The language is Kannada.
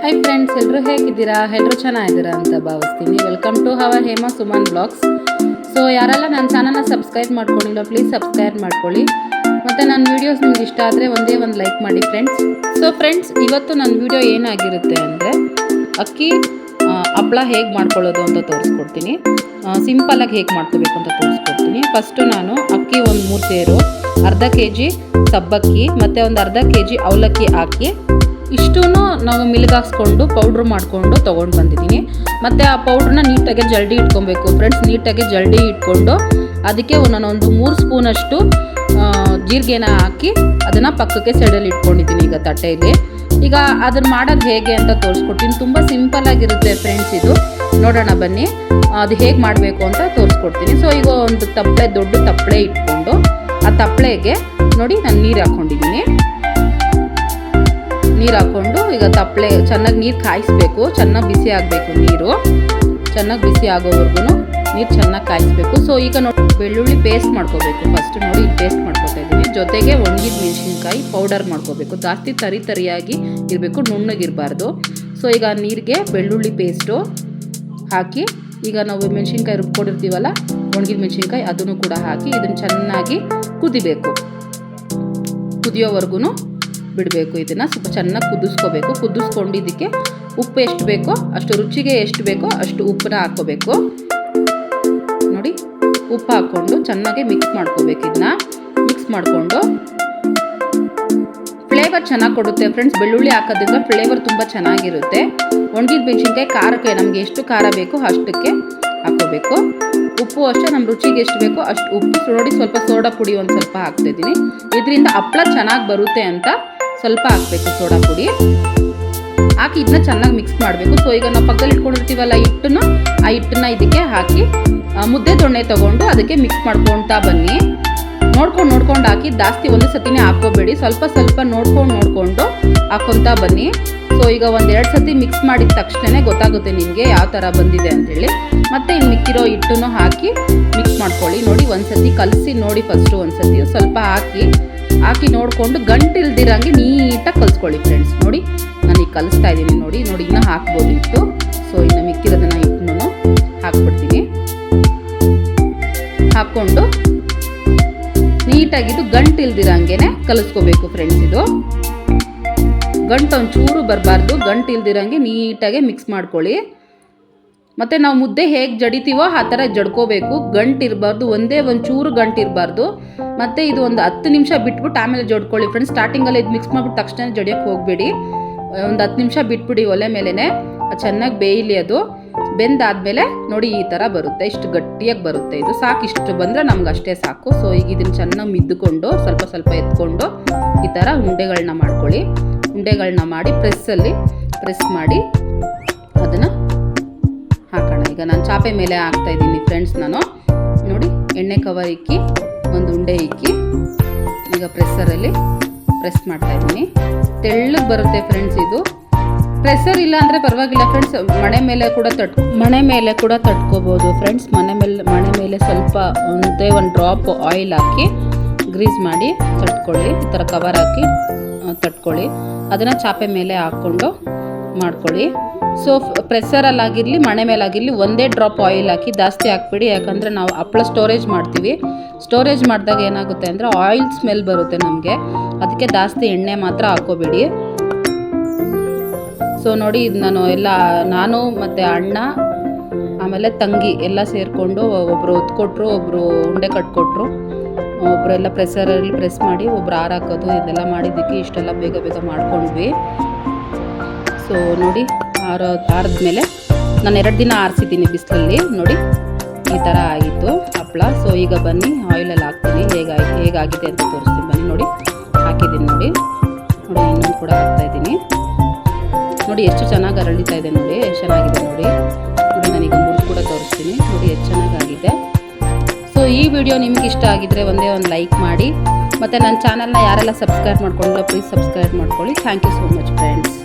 ಹಾಯ್ ಫ್ರೆಂಡ್ಸ್, ಎಲ್ಲರೂ ಹೇಗಿದ್ದೀರಾ? ಎಲ್ಲರೂ ಚೆನ್ನಾಗಿದ್ದೀರಾ ಅಂತ ಭಾವಿಸ್ತೀನಿ. Welcome to our Hema Suman blogs. So ಯಾರೆಲ್ಲ ನನ್ನ ಚಾನಲ್ನ ಸಬ್ಸ್ಕ್ರೈಬ್ ಮಾಡ್ಕೊಂಡಿಲ್ಲ, ಪ್ಲೀಸ್ ಸಬ್ಸ್ಕ್ರೈಬ್ ಮಾಡ್ಕೊಳ್ಳಿ. ಮತ್ತು ನನ್ನ ವೀಡಿಯೋಸ್ ನಿಮ್ಗೆ ಇಷ್ಟ ಆದರೆ ಒಂದೇ ಒಂದು ಲೈಕ್ ಮಾಡಿ ಫ್ರೆಂಡ್ಸ್. ಸೊ ಫ್ರೆಂಡ್ಸ್, ಇವತ್ತು ನನ್ನ ವೀಡಿಯೋ ಏನಾಗಿರುತ್ತೆ ಅಂದರೆ ಅಕ್ಕಿ ಹಪ್ಪಳ ಹೇಗೆ ಮಾಡ್ಕೊಳ್ಳೋದು ಅಂತ ತೋರಿಸ್ಕೊಡ್ತೀನಿ. ಸಿಂಪಲಾಗಿ ಹೇಗೆ ಮಾಡ್ಕೋಬೇಕು ಅಂತ ತೋರಿಸ್ಕೊಡ್ತೀನಿ. ಫಸ್ಟು ನಾನು ಅಕ್ಕಿ ಒಂದು 3 ಸೇರು, ಅರ್ಧ kg ಸಬ್ಬಕ್ಕಿ ಮತ್ತು ಒಂದು ಅರ್ಧ kg ಅವಲಕ್ಕಿ ಹಾಕಿ ಇಷ್ಟೂ ನಾವು ಮಿಲ್ಗೆ ಹಾಕ್ಸ್ಕೊಂಡು ಪೌಡ್ರ್ ಮಾಡಿಕೊಂಡು ತೊಗೊಂಡು ಬಂದಿದ್ದೀನಿ. ಮತ್ತು ಆ ಪೌಡ್ರನ್ನ ನೀಟಾಗಿ ಜಲ್ಡಿ ಇಟ್ಕೊಬೇಕು ಫ್ರೆಂಡ್ಸ್. ನೀಟಾಗಿ ಜಲ್ಡಿ ಇಟ್ಕೊಂಡು ಅದಕ್ಕೆ ಒಂದೊಂದು 3 ಸ್ಪೂನಷ್ಟು ಜೀರಿಗೆನ ಹಾಕಿ ಅದನ್ನು ಪಕ್ಕಕ್ಕೆ ಸೈಡಲ್ಲಿ ಇಟ್ಕೊಂಡಿದ್ದೀನಿ ಈಗ ತಟ್ಟೆಯಲ್ಲಿ. ಈಗ ಅದನ್ನು ಮಾಡೋದು ಹೇಗೆ ಅಂತ ತೋರಿಸ್ಕೊಡ್ತೀನಿ. ತುಂಬ ಸಿಂಪಲ್ಲಾಗಿರುತ್ತೆ ಫ್ರೆಂಡ್ಸ್ ಇದು. ನೋಡೋಣ ಬನ್ನಿ ಅದು ಹೇಗೆ ಮಾಡಬೇಕು ಅಂತ ತೋರಿಸ್ಕೊಡ್ತೀನಿ. ಸೊ ಈಗ ಒಂದು ತಪ್ಪಲೆ, ದೊಡ್ಡ ತಪ್ಪಲೆ ಇಟ್ಕೊಂಡು ಆ ತಪ್ಪಲೆಗೆ ನೋಡಿ ನಾನು ನೀರು ಹಾಕ್ಕೊಂಡಿದ್ದೀನಿ. ನೀರು ಹಾಕ್ಕೊಂಡು ಈಗ ತಪ್ಪಲೆ ಚೆನ್ನಾಗಿ ನೀರು ಕಾಯಿಸ್ಬೇಕು. ಚೆನ್ನಾಗಿ ಬಿಸಿ ಆಗಬೇಕು ನೀರು. ಚೆನ್ನಾಗಿ ಬಿಸಿ ಆಗೋವರೆಗೂ ನೀರು ಚೆನ್ನಾಗಿ ಕಾಯಿಸ್ಬೇಕು. ಸೊ ಈಗ ನೋಡಿ ಬೆಳ್ಳುಳ್ಳಿ ಪೇಸ್ಟ್ ಮಾಡ್ಕೋಬೇಕು. ಫಸ್ಟ್ ನೋಡಿ ಪೇಸ್ಟ್ ಮಾಡ್ಕೊತಾ ಇದ್ದೀನಿ. ಜೊತೆಗೆ ಒಣಗಿದ ಮೆಣಸಿನ್ಕಾಯಿ ಪೌಡರ್ ಮಾಡ್ಕೋಬೇಕು. ಜಾಸ್ತಿ ತರಿಯಾಗಿ ಇರಬೇಕು, ನುಣ್ಣಗಿರಬಾರ್ದು. ಸೊ ಈಗ ನೀರಿಗೆ ಬೆಳ್ಳುಳ್ಳಿ ಪೇಸ್ಟು ಹಾಕಿ ಈಗ ನಾವು ಮೆಣಸಿನ್ಕಾಯಿ ರುಬ್ಕೊಂಡಿರ್ತೀವಲ್ಲ, ಒಣಗಿದ ಮೆಣಸಿನ್ಕಾಯಿ ಅದನ್ನು ಕೂಡ ಹಾಕಿ ಇದನ್ನು ಚೆನ್ನಾಗಿ ಕುದಿಬೇಕು. ಕುದಿಯೋವರೆಗೂ ಬಿಡಬೇಕು. ಇದನ್ನು ಸ್ವಲ್ಪ ಚೆನ್ನಾಗಿ ಕುದಿಸ್ಕೋಬೇಕು. ಕುದಿಸ್ಕೊಂಡು ಇದಕ್ಕೆ ಉಪ್ಪು ಎಷ್ಟು ಬೇಕೋ ಅಷ್ಟು, ರುಚಿಗೆ ಎಷ್ಟು ಬೇಕೋ ಅಷ್ಟು ಉಪ್ಪನ್ನ ಹಾಕ್ಕೋಬೇಕು. ನೋಡಿ ಉಪ್ಪು ಹಾಕ್ಕೊಂಡು ಚೆನ್ನಾಗಿ ಮಿಕ್ಸ್ ಮಾಡ್ಕೋಬೇಕು. ಇದನ್ನ ಮಿಕ್ಸ್ ಮಾಡಿಕೊಂಡು ಫ್ಲೇವರ್ ಚೆನ್ನಾಗಿ ಕೊಡುತ್ತೆ ಫ್ರೆಂಡ್ಸ್. ಬೆಳ್ಳುಳ್ಳಿ ಹಾಕೋದ್ರಿಂದ ಫ್ಲೇವರ್ ತುಂಬ ಚೆನ್ನಾಗಿರುತ್ತೆ. ಒಣಗಿದ ಮೆಣಸಿನ್ಕಾಯಿ ಖಾರಕ್ಕೆ ನಮಗೆ ಎಷ್ಟು ಖಾರ ಬೇಕೋ ಅಷ್ಟಕ್ಕೆ ಹಾಕ್ಕೋಬೇಕು. ಉಪ್ಪು ಅಷ್ಟೇ ನಮ್ಮ ರುಚಿಗೆ ಎಷ್ಟು ಬೇಕೋ ಅಷ್ಟು ಉಪ್ಪು. ನೋಡಿ ಸ್ವಲ್ಪ ಸೋಡಾ ಪುಡಿ ಒಂದು ಸ್ವಲ್ಪ ಹಾಕ್ತಾಯಿದ್ದೀನಿ. ಇದರಿಂದ ಹಪ್ಪಳ ಚೆನ್ನಾಗಿ ಬರುತ್ತೆ ಅಂತ ಸ್ವಲ್ಪ ಹಾಕಬೇಕು ಸೋಡಾ ಪುಡಿ ಹಾಕಿ ಇದನ್ನ ಚೆನ್ನಾಗಿ ಮಿಕ್ಸ್ ಮಾಡಬೇಕು. ಸೊ ಈಗ ನಾವು ಪಕ್ಕದಲ್ಲಿ ಇಟ್ಕೊಂಡಿರ್ತೀವಲ್ಲ ಹಿಟ್ಟನ್ನು, ಆ ಹಿಟ್ಟನ್ನ ಇದಕ್ಕೆ ಹಾಕಿ ಮುದ್ದೆ ದೊಣ್ಣೆ ತೊಗೊಂಡು ಅದಕ್ಕೆ ಮಿಕ್ಸ್ ಮಾಡ್ಕೊಳ್ತಾ ಬನ್ನಿ. ನೋಡ್ಕೊಂಡು ಹಾಕಿ. ಜಾಸ್ತಿ ಒಂದೇ ಸತಿನೇ ಹಾಕೋಬೇಡಿ, ಸ್ವಲ್ಪ ಸ್ವಲ್ಪ ನೋಡ್ಕೊಂಡು ಹಾಕೊತಾ ಬನ್ನಿ. ಸೊ ಈಗ 1-2 ಸತಿ ಮಿಕ್ಸ್ ಮಾಡಿದ ತಕ್ಷಣ ಗೊತ್ತಾಗುತ್ತೆ ನಿಮಗೆ ಯಾವ ಥರ ಬಂದಿದೆ ಅಂಥೇಳಿ. ಮತ್ತು ಇನ್ನು ಮಿಕ್ಕಿರೋ ಹಿಟ್ಟನ್ನು ಹಾಕಿ ಮಿಕ್ಸ್ ಮಾಡ್ಕೊಳ್ಳಿ. ನೋಡಿ ಒಂದು ಸತಿ ಕಲಸಿ ನೋಡಿ. ಫಸ್ಟು ಒಂದು ಸತಿ ಸ್ವಲ್ಪ ಹಾಕಿ ನೋಡಿಕೊಂಡು ಗಂಟಿಲ್ದಿರಂಗೆ ನೀಟಾಗಿ ಕಲಿಸ್ಕೊಳ್ಳಿ ಫ್ರೆಂಡ್ಸ್. ನೋಡಿ ನಾನು ಈಗ ಕಲಿಸ್ತಾ ಇದ್ದೀನಿ. ನೋಡಿ ಇನ್ನೂ ಹಾಕ್ಬೋದು ಹಿಟ್ಟು. ಸೊ ಇನ್ನು ಮಿಕ್ಕಿರೋದನ್ನು ಹಿಟ್ಟನ್ನು ಹಾಕ್ಬಿಡ್ತೀನಿ. ಹಾಕ್ಕೊಂಡು ನೀಟಾಗಿದ್ದು ಗಂಟಿಲ್ದಿರಂಗೆ ಕಲಿಸ್ಕೋಬೇಕು ಫ್ರೆಂಡ್ಸ್. ಇದು ಗಂಟು ಒಂಚೂರು ಬರಬಾರ್ದು, ಗಂಟಿಲ್ದಿರಂಗೆ ನೀಟಾಗಿ ಮಿಕ್ಸ್ ಮಾಡ್ಕೊಳ್ಳಿ. ಮತ್ತು ನಾವು ಮುದ್ದೆ ಹೇಗೆ ಜಡಿತೀವೋ ಆ ಥರ ಜಡ್ಕೋಬೇಕು. ಗಂಟಿರಬಾರ್ದು, ಒಂಚೂರು ಗಂಟಿರಬಾರ್ದು. ಮತ್ತು ಇದು ಒಂದು 10 ನಿಮಿಷ ಬಿಟ್ಬಿಟ್ಟು ಆಮೇಲೆ ಜಡ್ಕೊಳ್ಳಿ ಫ್ರೆಂಡ್ಸ್. ಸ್ಟಾರ್ಟಿಂಗಲ್ಲಿ ಇದು ಮಿಕ್ಸ್ ಮಾಡಿಬಿಟ್ಟು ತಕ್ಷಣ ಜಡಿಯೋಕ್ಕೆ ಹೋಗಬೇಡಿ. ಒಂದು 10 ನಿಮಿಷ ಬಿಟ್ಬಿಡಿ ಒಲೆ ಮೇಲೇ. ಚೆನ್ನಾಗಿ ಬೇಯಲಿ. ಅದು ಬೆಂದಾದಮೇಲೆ ನೋಡಿ ಈ ಥರ ಬರುತ್ತೆ. ಇಷ್ಟು ಗಟ್ಟಿಯಾಗಿ ಬರುತ್ತೆ. ಇದು ಸಾಕು. ಇಷ್ಟು ಬಂದರೆ ನಮ್ಗೆ ಅಷ್ಟೇ ಸಾಕು. ಸೊ ಈಗ ಇದನ್ನು ಚೆನ್ನಾಗಿ ಮಿದ್ದುಕೊಂಡು ಸ್ವಲ್ಪ ಎತ್ಕೊಂಡು ಈ ಥರ ಉಂಡೆಗಳನ್ನ ಮಾಡ್ಕೊಳ್ಳಿ. ಉಂಡೆಗಳನ್ನ ಮಾಡಿ ಪ್ರೆಸ್ಸಲ್ಲಿ ಪ್ರೆಸ್ ಮಾಡಿ ಅದನ್ನು ಹಾಕೋಣ. ಈಗ ನಾನು ಚಾಪೆ ಮೇಲೆ ಹಾಕ್ತಾ ಇದ್ದೀನಿ ಫ್ರೆಂಡ್ಸ್. ನಾನು ನೋಡಿ ಎಣ್ಣೆ ಕವರ್ ಇಕ್ಕಿ ಒಂದು ಉಂಡೆ ಇಕ್ಕಿ ಈಗ ಪ್ರೆಸ್ಸರಲ್ಲಿ ಪ್ರೆಸ್ ಮಾಡ್ತಾ ಇದ್ದೀನಿ. ತೆಳ್ಳಗೆ ಬರುತ್ತೆ ಫ್ರೆಂಡ್ಸ್. ಇದು ಪ್ರೆಸ್ಸರ್ ಇಲ್ಲ ಅಂದರೆ ಪರವಾಗಿಲ್ಲ ಫ್ರೆಂಡ್ಸ್. ಮಣೆ ಮೇಲೆ ಕೂಡ ತಟ್ಕೋಬೋದು ಫ್ರೆಂಡ್ಸ್. ಮಣೆ ಮೇಲೆ ಸ್ವಲ್ಪ ಒಂದು ಡ್ರಾಪ್ ಆಯಿಲ್ ಹಾಕಿ ಗ್ರೀಸ್ ಮಾಡಿ ತಟ್ಕೊಳ್ಳಿ. ಈ ಥರ ಕವರ್ ಹಾಕಿ ತಟ್ಕೊಳ್ಳಿ. ಅದನ್ನು ಚಾಪೆ ಮೇಲೆ ಹಾಕ್ಕೊಂಡು ಮಾಡ್ಕೊಳ್ಳಿ. ಸೊ ಪ್ರೆಸ್ಸರಲ್ಲಾಗಿರಲಿ ಮಣೆ ಮೇಲಾಗಿರಲಿ ಒಂದೇ ಡ್ರಾಪ್ ಆಯಿಲ್ ಹಾಕಿ, ಜಾಸ್ತಿ ಹಾಕ್ಬಿಡಿ. ಯಾಕಂದರೆ ನಾವು ಹಪ್ಪಳ ಸ್ಟೋರೇಜ್ ಮಾಡ್ತೀವಿ. ಸ್ಟೋರೇಜ್ ಮಾಡಿದಾಗ ಏನಾಗುತ್ತೆ ಅಂದರೆ ಆಯಿಲ್ ಸ್ಮೆಲ್ ಬರುತ್ತೆ ನಮಗೆ. ಅದಕ್ಕೆ ಜಾಸ್ತಿ ಎಣ್ಣೆ ಮಾತ್ರ ಹಾಕ್ಕೋಬೇಡಿ. ಸೊ ನೋಡಿ ಇದು ನಾನು ಮತ್ತು ಅಣ್ಣ ಆಮೇಲೆ ತಂಗಿ ಎಲ್ಲ ಸೇರಿಕೊಂಡು ಒಬ್ಬರು ಹೊತ್ಕೊಟ್ರು, ಒಬ್ಬರು ಉಂಡೆ ಕಟ್ಕೊಟ್ರು, ಒಬ್ಬರೆಲ್ಲ ಪ್ರೆಸ್ಸರಲ್ಲಿ ಪ್ರೆಸ್ ಮಾಡಿ, ಒಬ್ಬರು ಹಾಕೋದು ಇದೆಲ್ಲ ಮಾಡಿದ್ದಕ್ಕೆ ಇಷ್ಟೆಲ್ಲ ಬೇಗ ಮಾಡ್ಕೊಂಡ್ವಿ. ಸೊ ನೋಡಿ ಆರಿದ್ಮೇಲೆ ನಾನು 2 ದಿನ ಆರಿಸಿದ್ದೀನಿ ಬಿಸಿಲಲ್ಲಿ. ನೋಡಿ ಈ ಥರ ಆಗಿತ್ತು ಹಪ್ಪಳ. ಸೊ ಈಗ ಬನ್ನಿ ಆಯಿಲಲ್ಲಿ ಹಾಕ್ತೀನಿ. ಹೇಗಾಗಿದೆ ಅಂತ ತೋರಿಸ್ತೀನಿ ಬನ್ನಿ. ನೋಡಿ ಹಾಕಿದ್ದೀನಿ. ನೋಡಿ ಇನ್ನೊಂದು ಕೂಡ ಹಾಕ್ತಾಯಿದ್ದೀನಿ. ನೋಡಿ ಎಷ್ಟು ಚೆನ್ನಾಗಿ ಅರಳಿತಾ ಇದೆ. ನೋಡಿ ಎಷ್ಟು ಚೆನ್ನಾಗಿದೆ. ನೋಡಿ ನಾನೀಗ ಮುರಿದು ಕೂಡ ತೋರಿಸ್ತೀನಿ. ನೋಡಿ ಎಷ್ಟು ಚೆನ್ನಾಗಾಗಿದೆ. ಸೊ ಈ ವಿಡಿಯೋ ನಿಮ್ಗೆ ಇಷ್ಟ ಆಗಿದ್ದರೆ ಒಂದೇ ಒಂದು ಲೈಕ್ ಮಾಡಿ. ಮತ್ತು ನನ್ನ ಚಾನಲ್ನ ಯಾರೆಲ್ಲ ಸಬ್ಸ್ಕ್ರೈಬ್ ಮಾಡ್ಕೊಂಡಿಲ್ಲ ಪ್ಲೀಸ್ ಸಬ್ಸ್ಕ್ರೈಬ್ ಮಾಡ್ಕೊಳ್ಳಿ. Thank you so much friends.